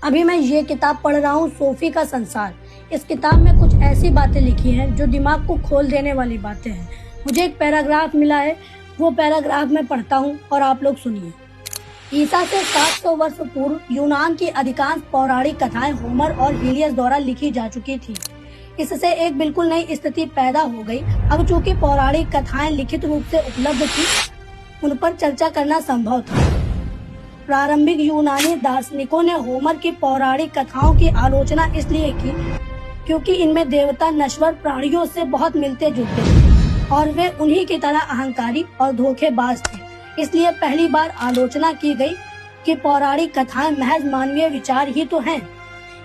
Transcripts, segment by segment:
अभी मैं ये किताब पढ़ रहा हूँ, सोफी का संसार। इस किताब में कुछ ऐसी बातें लिखी हैं जो दिमाग को खोल देने वाली बातें हैं। मुझे एक पैराग्राफ मिला है, वो पैराग्राफ मैं पढ़ता हूँ और आप लोग सुनिए। ईसा से 700 वर्ष पूर्व यूनान की अधिकांश पौराणिक कथाएं होमर और हीलियस द्वारा लिखी जा चुकी थी। इससे एक बिल्कुल नई स्थिति पैदा हो गई। अब चूंकि पौराणिक कथाएं लिखित रूप से उपलब्ध थी, उन पर चर्चा करना संभव था। प्रारंभिक यूनानी दार्शनिकों ने होमर की पौराणिक कथाओं की आलोचना इसलिए की क्योंकि इनमें देवता नश्वर प्राणियों से बहुत मिलते जुलते थे और वे उन्हीं की तरह अहंकारी और धोखेबाज थे। इसलिए पहली बार आलोचना की गई कि पौराणिक कथाएं महज मानवीय विचार ही तो हैं।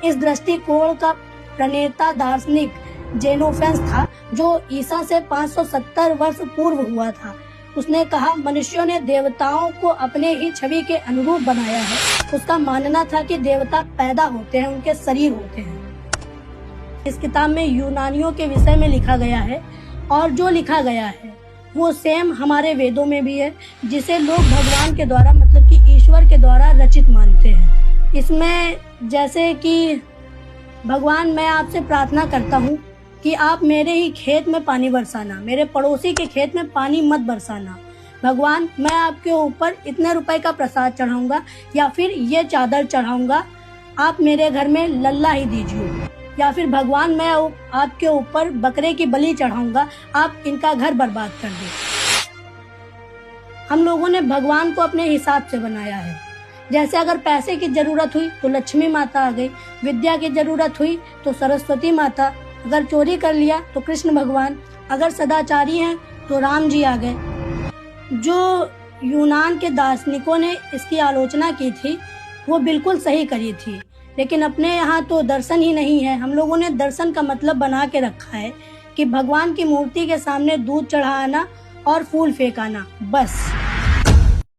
इस दृष्टिकोण का प्रणेता दार्शनिक जेनोफेंस था, जो ईसा से 570 वर्ष पूर्व हुआ था। उसने कहा, मनुष्यों ने देवताओं को अपने ही छवि के अनुरूप बनाया है। उसका मानना था कि देवता पैदा होते हैं, उनके शरीर होते हैं। इस किताब में यूनानियों के विषय में लिखा गया है और जो लिखा गया है वो सेम हमारे वेदों में भी है, जिसे लोग भगवान के द्वारा मतलब कि ईश्वर के द्वारा रचित मानते हैं। इसमें जैसे कि भगवान, मैं आपसे प्रार्थना करता हूँ कि आप मेरे ही खेत में पानी बरसाना, मेरे पड़ोसी के खेत में पानी मत बरसाना। भगवान, मैं आपके ऊपर इतने रुपए का प्रसाद चढ़ाऊंगा या फिर ये चादर चढ़ाऊंगा, आप मेरे घर में लल्ला ही दीजिए। या फिर भगवान, मैं आपके ऊपर बकरे की बलि चढ़ाऊंगा, आप इनका घर बर्बाद कर दें। हम लोगों ने भगवान को अपने हिसाब से बनाया है। जैसे अगर पैसे की जरूरत हुई तो लक्ष्मी माता आ गई, विद्या की जरूरत हुई तो सरस्वती माता, अगर चोरी कर लिया तो कृष्ण भगवान, अगर सदाचारी हैं तो राम जी आ गए। जो यूनान के दार्शनिकों ने इसकी आलोचना की थी वो बिल्कुल सही करी थी, लेकिन अपने यहाँ तो दर्शन ही नहीं है। हम लोगों ने दर्शन का मतलब बना के रखा है कि भगवान की मूर्ति के सामने दूध चढ़ाना और फूल फेंकाना, बस।